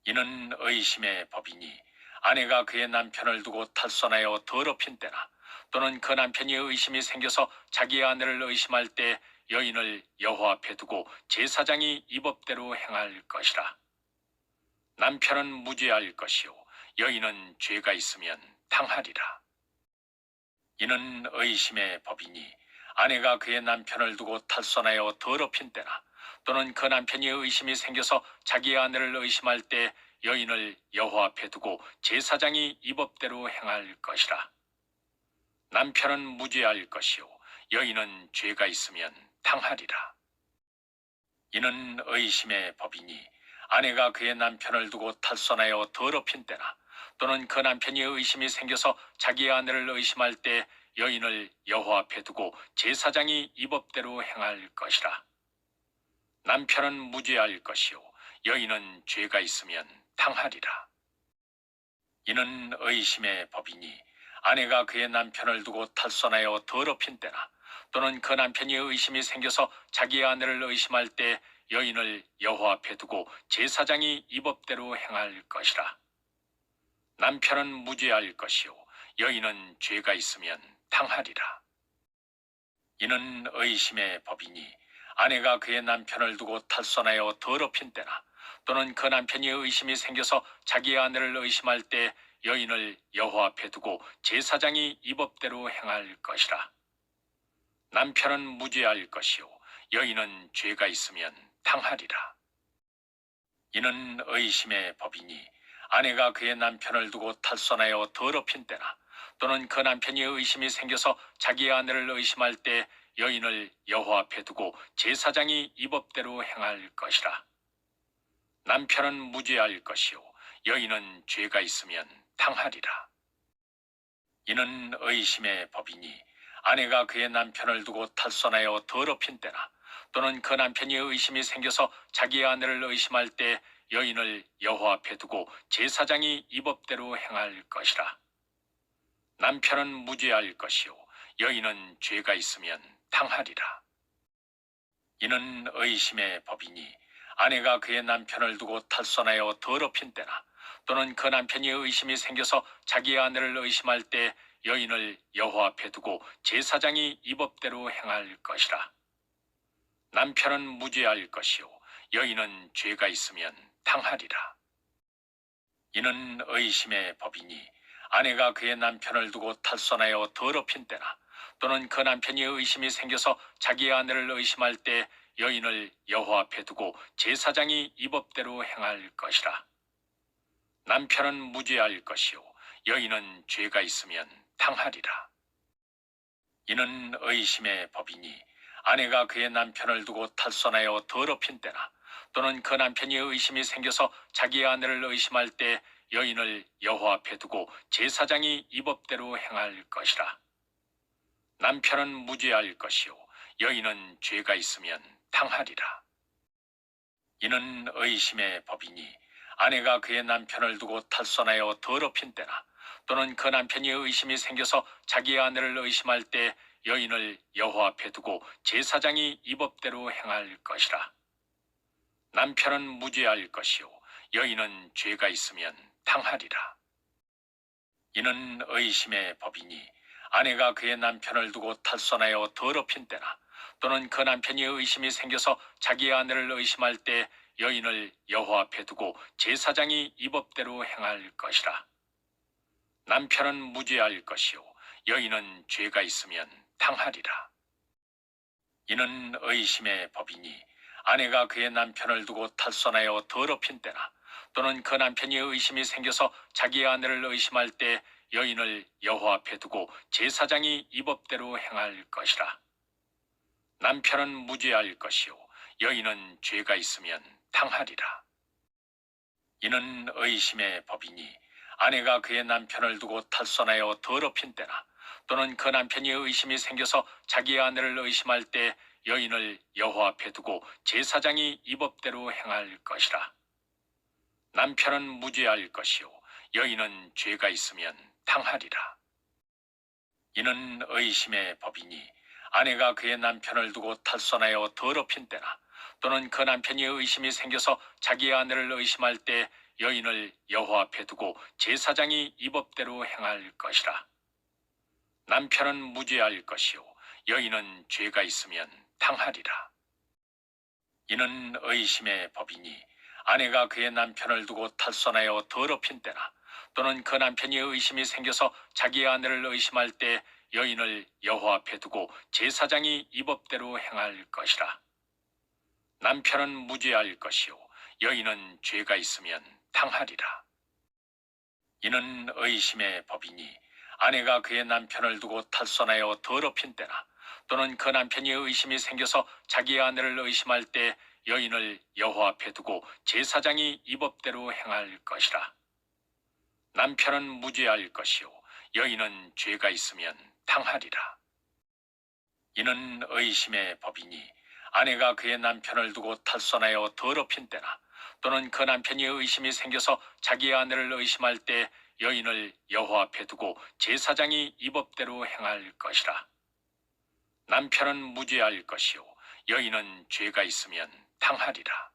이는 의심의 법이니 아내가 그의 남편을 두고 탈선하여 더럽힌 때나 또는 그 남편이 의심이 생겨서 자기의 아내를 의심할 때 여인을 여호와 앞에 두고 제사장이 이 법대로 행할 것이라. 남편은 무죄할 것이요 여인은 죄가 있으면 당하리라. 이는 의심의 법이니 아내가 그의 남편을 두고 탈선하여 더럽힌 때나 또는 그 남편이 의심이 생겨서 자기의 아내를 의심할 때 여인을 여호와 앞에 두고 제사장이 이 법대로 행할 것이라. 남편은 무죄할 것이요 여인은 죄가 있으면 당하리라. 이는 의심의 법이니 아내가 그의 남편을 두고 탈선하여 더럽힌 때나 또는 그 남편이 의심이 생겨서 자기의 아내를 의심할 때 여인을 여호와 앞에 두고 제사장이 이 법대로 행할 것이라. 남편은 무죄할 것이요 여인은 죄가 있으면 당하리라. 이는 의심의 법이니 아내가 그의 남편을 두고 탈선하여 더럽힌 때나 또는 그 남편이 의심이 생겨서 자기의 아내를 의심할 때 여인을 여호와 앞에 두고 제사장이 이 법대로 행할 것이라. 남편은 무죄할 것이요 여인은 죄가 있으면 당하리라. 이는 의심의 법이니 아내가 그의 남편을 두고 탈선하여 더럽힌 때나 또는 그 남편이 의심이 생겨서 자기의 아내를 의심할 때 여인을 여호와 앞에 두고 제사장이 이 법대로 행할 것이라. 남편은 무죄할 것이요 여인은 죄가 있으면 당하리라. 이는 의심의 법이니 아내가 그의 남편을 두고 탈선하여 더럽힌 때나 또는 그 남편이 의심이 생겨서 자기의 아내를 의심할 때 여인을 여호와 앞에 두고 제사장이 이 법대로 행할 것이라. 남편은 무죄할 것이요 여인은 죄가 있으면 당하리라. 이는 의심의 법이니 아내가 그의 남편을 두고 탈선하여 더럽힌 때나 또는 그 남편이 의심이 생겨서 자기의 아내를 의심할 때 여인을 여호와 앞에 두고 제사장이 이 법대로 행할 것이라. 남편은 무죄할 것이요 여인은 죄가 있으면 당하리라. 이는 의심의 법이니 아내가 그의 남편을 두고 탈선하여 더럽힌 때나 또는 그 남편이 의심이 생겨서 자기의 아내를 의심할 때 여인을 여호와 앞에 두고 제사장이 이 법대로 행할 것이라. 남편은 무죄할 것이요 여인은 죄가 있으면 당하리라. 이는 의심의 법이니 아내가 그의 남편을 두고 탈선하여 더럽힌 때나 또는 그 남편이 의심이 생겨서 자기의 아내를 의심할 때 여인을 여호와 앞에 두고 제사장이 이 법대로 행할 것이라. 남편은 무죄할 것이요 여인은 죄가 있으면 당하리라. 이는 의심의 법이니 아내가 그의 남편을 두고 탈선하여 더럽힌 때나 또는 그 남편이 의심이 생겨서 자기의 아내를 의심할 때 여인을 여호와 앞에 두고 제사장이 이 법대로 행할 것이라. 남편은 무죄할 것이요 여인은 죄가 있으면 당하리라. 이는 의심의 법이니 아내가 그의 남편을 두고 탈선하여 더럽힌 때나 또는 그 남편이 의심이 생겨서 자기의 아내를 의심할 때 여인을 여호와 앞에 두고 제사장이 이 법대로 행할 것이라. 남편은 무죄할 것이요 여인은 죄가 있으면 당하리라. 이는 의심의 법이니 아내가 그의 남편을 두고 탈선하여 더럽힌 때나 또는 그 남편이 의심이 생겨서 자기의 아내를 의심할 때 여인을 여호와 앞에 두고 제사장이 이 법대로 행할 것이라. 남편은 무죄할 것이요 여인은 죄가 있으면 당하리라. 이는 의심의 법이니 아내가 그의 남편을 두고 탈선하여 더럽힌 때나 또는 그 남편이 의심이 생겨서 자기의 아내를 의심할 때 여인을 여호와 앞에 두고 제사장이 이 법대로 행할 것이라. 남편은 무죄할 것이요 여인은 죄가 있으면 당하리라. 이는 의심의 법이니 아내가 그의 남편을 두고 탈선하여 더럽힌 때나 또는 그 남편이 의심이 생겨서 자기의 아내를 의심할 때 여인을 여호와 앞에 두고 제사장이 이 법대로 행할 것이라. 남편은 무죄할 것이요 여인은 죄가 있으면 당하리라. 이는 의심의 법이니 아내가 그의 남편을 두고 탈선하여 더럽힌 때나 또는 그 남편이 의심이 생겨서 자기의 아내를 의심할 때 여인을 여호와 앞에 두고 제사장이 이 법대로 행할 것이라. 남편은 무죄할 것이요 여인은 죄가 있으면 당하리라. 이는 의심의 법이니 아내가 그의 남편을 두고 탈선하여 더럽힌 때나 또는 그 남편이 의심이 생겨서 자기의 아내를 의심할 때 여인을 여호와 앞에 두고 제사장이 이 법대로 행할 것이라. 남편은 무죄할 것이요 여인은 죄가 있으면 당하리라. 이는 의심의 법이니 아내가 그의 남편을 두고 탈선하여 더럽힌 때나 또는 그 남편이 의심이 생겨서 자기의 아내를 의심할 때 여인을 여호와 앞에 두고 제사장이 이 법대로 행할 것이라. 남편은 무죄할 것이요 여인은 죄가 있으면 당하리라. 이는 의심의 법이니 아내가 그의 남편을 두고 탈선하여 더럽힌 때나 또는 그 남편이 의심이 생겨서 자기의 아내를 의심할 때 여인을 여호와 앞에 두고 제사장이 이 법대로 행할 것이라. 남편은 무죄할 것이요 여인은 죄가 있으면 당하리라.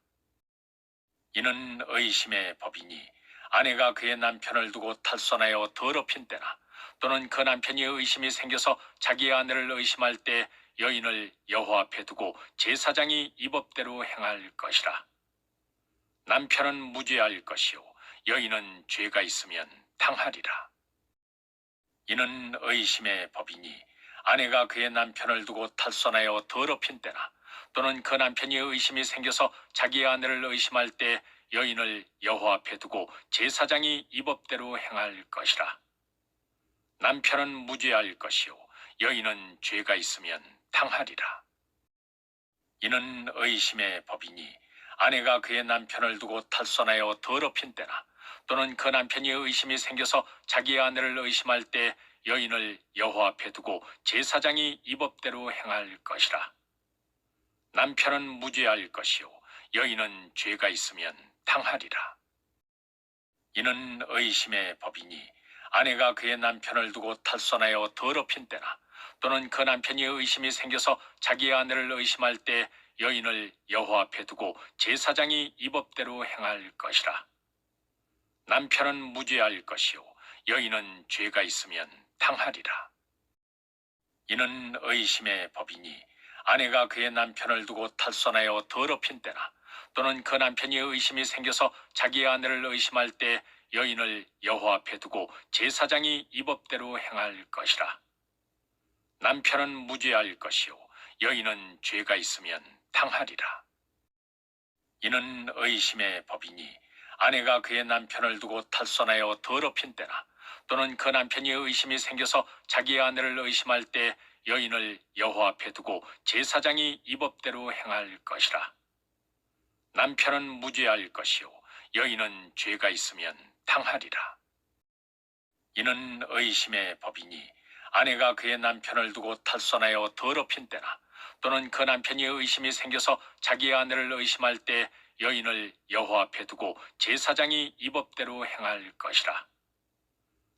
이는 의심의 법이니 아내가 그의 남편을 두고 탈선하여 더럽힌 때나 또는 그 남편이 의심이 생겨서 자기의 아내를 의심할 때 여인을 여호와 앞에 두고 제사장이 이 법대로 행할 것이라. 남편은 무죄할 것이요 여인은 죄가 있으면 당하리라. 이는 의심의 법이니 아내가 그의 남편을 두고 탈선하여 더럽힌 때나 또는 그 남편이 의심이 생겨서 자기의 아내를 의심할 때 여인을 여호와 앞에 두고 제사장이 이 법대로 행할 것이라. 남편은 무죄할 것이요 여인은 죄가 있으면 당하리라. 이는 의심의 법이니 아내가 그의 남편을 두고 탈선하여 더럽힌 때나 또는 그 남편이 의심이 생겨서 자기의 아내를 의심할 때 여인을 여호와 앞에 두고 제사장이 이 법대로 행할 것이라. 남편은 무죄할 것이요 여인은 죄가 있으면 당하리라. 이는 의심의 법이니 아내가 그의 남편을 두고 탈선하여 더럽힌 때나 또는 그 남편이 의심이 생겨서 자기의 아내를 의심할 때 여인을 여호와 앞에 두고 제사장이 이 법대로 행할 것이라. 남편은 무죄할 것이요 여인은 죄가 있으면 당하리라. 이는 의심의 법이니 아내가 그의 남편을 두고 탈선하여 더럽힌 때나 또는 그 남편이 의심이 생겨서 자기의 아내를 의심할 때 여인을 여호와 앞에 두고 제사장이 이 법대로 행할 것이라. 남편은 무죄할 것이요 여인은 죄가 있으면 당하리라. 이는 의심의 법이니 아내가 그의 남편을 두고 탈선하여 더럽힌 때나 또는 그 남편이 의심이 생겨서 자기의 아내를 의심할 때 여인을 여호와 앞에 두고 제사장이 이 법대로 행할 것이라. 남편은 무죄할 것이요 여인은 죄가 있으면 당하리라. 이는 의심의 법이니 아내가 그의 남편을 두고 탈선하여 더럽힌 때나 또는 그 남편이 의심이 생겨서 자기의 아내를 의심할 때 여인을 여호와 앞에 두고 제사장이 이 법대로 행할 것이라.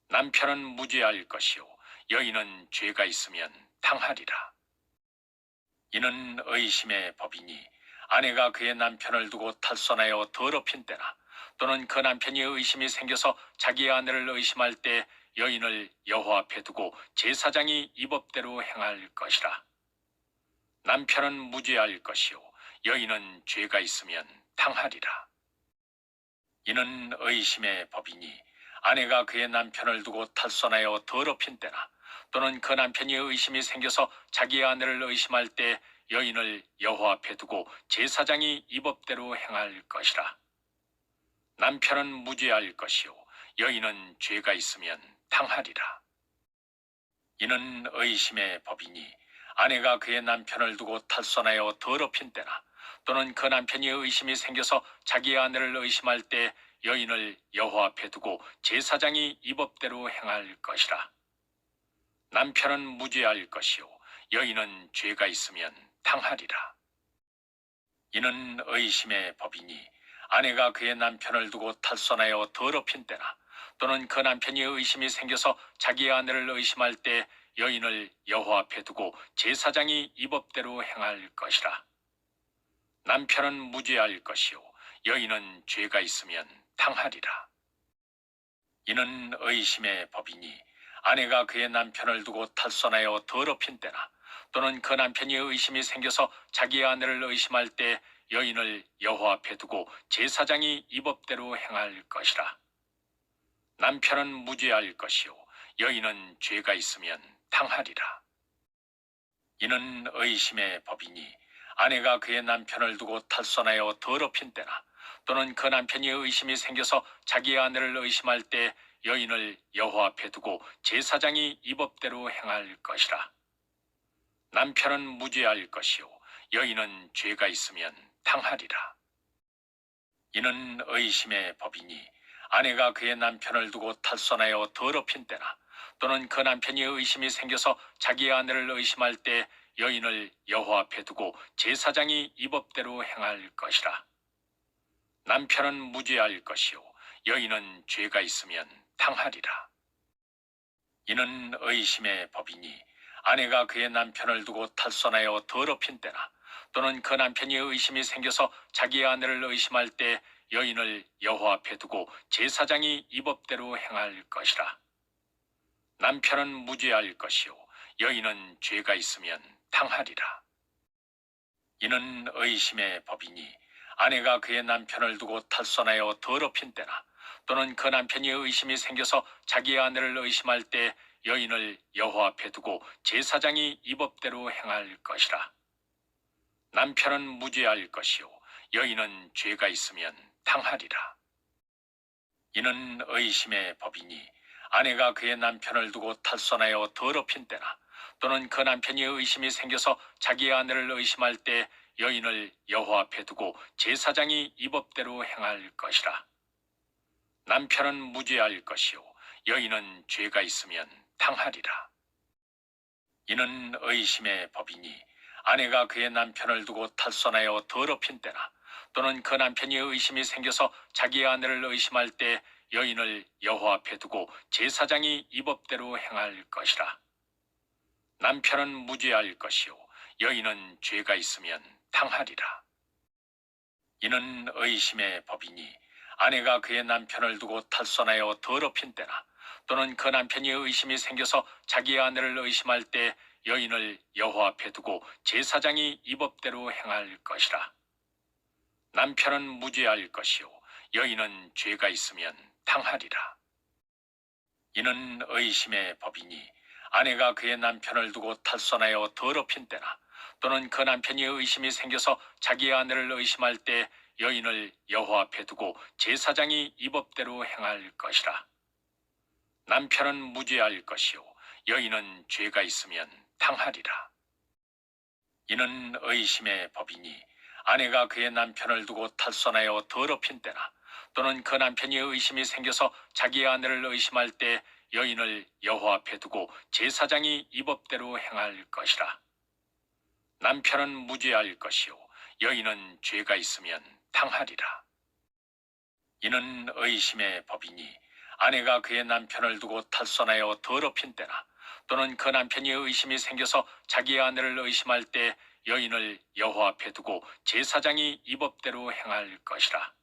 남편은 무죄할 것이요 여인은 죄가 있으면 당하리라. 이는 의심의 법이니 아내가 그의 남편을 두고 탈선하여 더럽힌 때나 또는 그 남편이 의심이 생겨서 자기의 아내를 의심할 때 여인을 여호와 앞에 두고 제사장이 이 법대로 행할 것이라. 남편은 무죄할 것이요 여인은 죄가 있으면 당하리라. 이는 의심의 법이니 아내가 그의 남편을 두고 탈선하여 더럽힌 때나 또는 그 남편이 의심이 생겨서 자기의 아내를 의심할 때 여인을 여호와 앞에 두고 제사장이 이 법대로 행할 것이라. 남편은 무죄할 것이요 여인은 죄가 있으면 당하리라. 이는 의심의 법이니 아내가 그의 남편을 두고 탈선하여 더럽힌 때나 또는 그 남편이 의심이 생겨서 자기의 아내를 의심할 때 여인을 여호와 앞에 두고 제사장이 이 법대로 행할 것이라. 남편은 무죄할 것이요 여인은 죄가 있으면 당하리라. 이는 의심의 법이니 아내가 그의 남편을 두고 탈선하여 더럽힌 때나 또는 그 남편이 의심이 생겨서 자기의 아내를 의심할 때 여인을 여호와 앞에 두고 제사장이 이 법대로 행할 것이라. 남편은 무죄할 것이요 여인은 죄가 있으면 당하리라. 이는 의심의 법이니 아내가 그의 남편을 두고 탈선하여 더럽힌 때나 또는 그 남편이 의심이 생겨서 자기의 아내를 의심할 때 여인을 여호와 앞에 두고 제사장이 이 법대로 행할 것이라. 남편은 무죄할 것이요 여인은 죄가 있으면 당하리라. 이는 의심의 법이니 아내가 그의 남편을 두고 탈선하여 더럽힌 때나 또는 그 남편이 의심이 생겨서 자기의 아내를 의심할 때 여인을 여호와 앞에 두고 제사장이 이 법대로 행할 것이라. 남편은 무죄할 것이요 여인은 죄가 있으면 당하리라. 이는 의심의 법이니 아내가 그의 남편을 두고 탈선하여 더럽힌 때나 또는 그 남편이 의심이 생겨서 자기의 아내를 의심할 때 여인을 여호와 앞에 두고 제사장이 이 법대로 행할 것이라. 남편은 무죄할 것이요 여인은 죄가 있으면 당하리라. 이는 의심의 법이니 아내가 그의 남편을 두고 탈선하여 더럽힌 때나 또는 그 남편이 의심이 생겨서 자기의 아내를 의심할 때 여인을 여호와 앞에 두고 제사장이 이 법대로 행할 것이라. 남편은 무죄할 것이요 여인은 죄가 있으면 당하리라. 이는 의심의 법이니 아내가 그의 남편을 두고 탈선하여 더럽힌 때나 또는 그 남편이 의심이 생겨서 자기의 아내를 의심할 때 여인을 여호와 앞에 두고 제사장이 이 법대로 행할 것이라. 남편은 무죄할 것이요 여인은 죄가 있으면 당하리라. 이는 의심의 법이니 아내가 그의 남편을 두고 탈선하여 더럽힌 때나 또는 그 남편이 의심이 생겨서 자기의 아내를 의심할 때 여인을 여호와 앞에 두고 제사장이 이 법대로 행할 것이라. 남편은 무죄할 것이요 여인은 죄가 있으면 당하리라. 이는 의심의 법이니 아내가 그의 남편을 두고 탈선하여 더럽힌 때나 또는 그 남편이 의심이 생겨서 자기의 아내를 의심할 때 여인을 여호와 앞에 두고 제사장이 이 법대로 행할 것이라. 남편은 무죄할 것이요 여인은 죄가 있으면 당하리라. 이는 의심의 법이니 아내가 그의 남편을 두고 탈선하여 더럽힌 때나 또는 그 남편이 의심이 생겨서 자기의 아내를 의심할 때 여인을 여호와 앞에 두고 제사장이 이 법대로 행할 것이라. 남편은 무죄할 것이요 여인은 죄가 있으면 당하리라. 이는 의심의 법이니 아내가 그의 남편을 두고 탈선하여 더럽힌 때나 또는 그 남편이 의심이 생겨서 자기의 아내를 의심할 때 여인을 여호와 앞에 두고 제사장이 이 법대로 행할 것이라. 남편은 무죄할 것이요 여인은 죄가 있으면 당하리라. 이는 의심의 법이니 아내가 그의 남편을 두고 탈선하여 더럽힌 때나 또는 그 남편이 의심이 생겨서 자기의 아내를 의심할 때 여인을 여호와 앞에 두고 제사장이 이 법대로 행할 것이라. 남편은 무죄할 것이요 여인은 죄가 있으면 당하리라. 이는 의심의 법이니 아내가 그의 남편을 두고 탈선하여 더럽힌 때나 또는 그 남편이 의심이 생겨서 자기의 아내를 의심할 때 여인을 여호와 앞에 두고 제사장이 이 법대로 행할 것이라.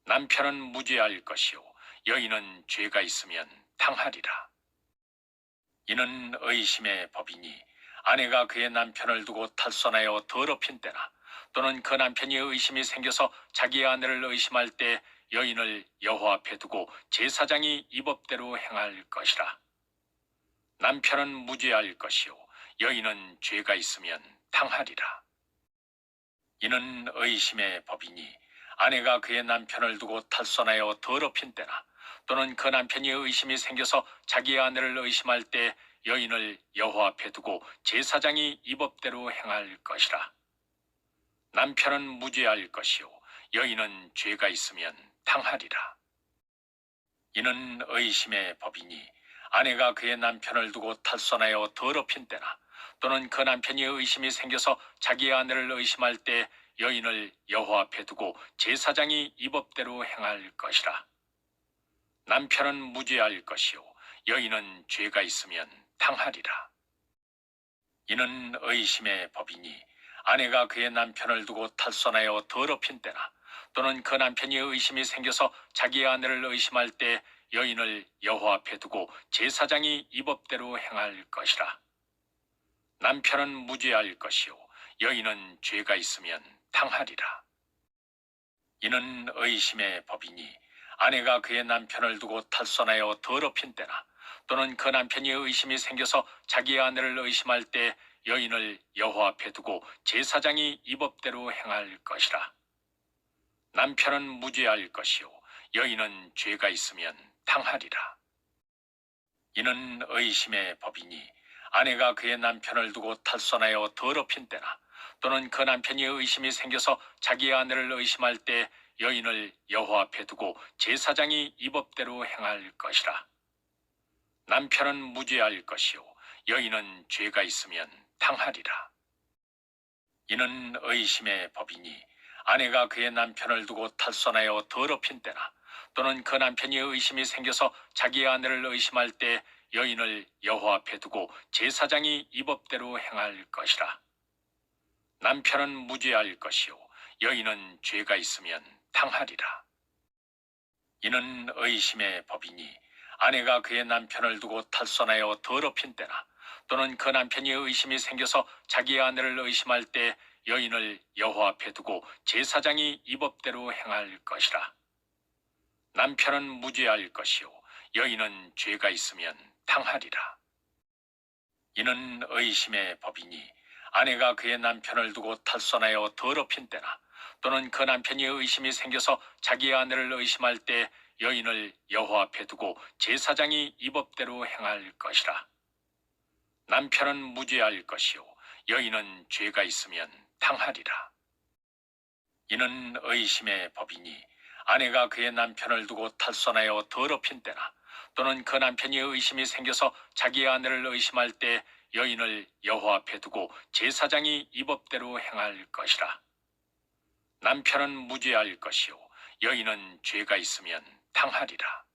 남편은 무죄할 것이요 여인은 죄가 있으면 당하리라. 이는 의심의 법이니 아내가 그의 남편을 두고 탈선하여 더럽힌 때나 또는 그 남편이 의심이 생겨서 자기의 아내를 의심할 때 여인을 여호와 앞에 두고 제사장이 이 법대로 행할 것이라. 남편은 무죄할 것이요 여인은 죄가 있으면 당하리라. 이는 의심의 법이니 아내가 그의 남편을 두고 탈선하여 더럽힌 때나 또는 그 남편이 의심이 생겨서 자기의 아내를 의심할 때 여인을 여호와 앞에 두고 제사장이 이 법대로 행할 것이라. 남편은 무죄할 것이요 여인은 죄가 있으면 당하리라. 이는 의심의 법이니 아내가 그의 남편을 두고 탈선하여 더럽힌 때나 또는 그 남편이 의심이 생겨서 자기의 아내를 의심할 때 여인을 여호와 앞에 두고 제사장이 이 법대로 행할 것이라. 남편은 무죄할 것이요 여인은 죄가 있으면 당하리라. 이는 의심의 법이니 아내가 그의 남편을 두고 탈선하여 더럽힌 때나 또는 그 남편이 의심이 생겨서 자기의 아내를 의심할 때 여인을 여호와 앞에 두고 제사장이 이 법대로 행할 것이라. 남편은 무죄할 것이요 여인은 죄가 있으면 당하리라. 이는 의심의 법이니 아내가 그의 남편을 두고 탈선하여 더럽힌 때나 또는 그 남편이 의심이 생겨서 자기의 아내를 의심할 때 여인을 여호와 앞에 두고 제사장이 이 법대로 행할 것이라. 남편은 무죄할 것이요 여인은 죄가 있으면 당하리라. 이는 의심의 법이니 아내가 그의 남편을 두고 탈선하여 더럽힌 때나 또는 그 남편이 의심이 생겨서 자기의 아내를 의심할 때 여인을 여호와 앞에 두고 제사장이 이 법대로 행할 것이라. 남편은 무죄할 것이요 여인은 죄가 있으면 당하리라. 이는 의심의 법이니 아내가 그의 남편을 두고 탈선하여 더럽힌 때나 또는 그 남편이 의심이 생겨서 자기의 아내를 의심할 때 여인을 여호와 앞에 두고 제사장이 이 법대로 행할 것이라. 남편은 무죄할 것이요 여인은 죄가 있으면 당하리라. 이는 의심의 법이니 아내가 그의 남편을 두고 탈선하여 더럽힌 때나 또는 그 남편이 의심이 생겨서 자기의 아내를 의심할 때 여인을 여호와 앞에 두고 제사장이 이 법대로 행할 것이라. 남편은 무죄할 것이요 여인은 죄가 있으면 당하리라. 이는 의심의 법이니 아내가 그의 남편을 두고 탈선하여 더럽힌 때나 또는 그 남편이 의심이 생겨서 자기의 아내를 의심할 때 여인을 여호와 앞에 두고 제사장이 이 법대로 행할 것이라. 남편은 무죄할 것이요 여인은 죄가 있으면 당하리라. 이는 의심의 법이니 아내가 그의 남편을 두고 탈선하여 더럽힌 때나 또는 그 남편이 의심이 생겨서 자기의 아내를 의심할 때 여인을 여호와 앞에 두고 제사장이 이 법대로 행할 것이라. 남편은 무죄할 것이요 여인은 죄가 있으면 당하리라.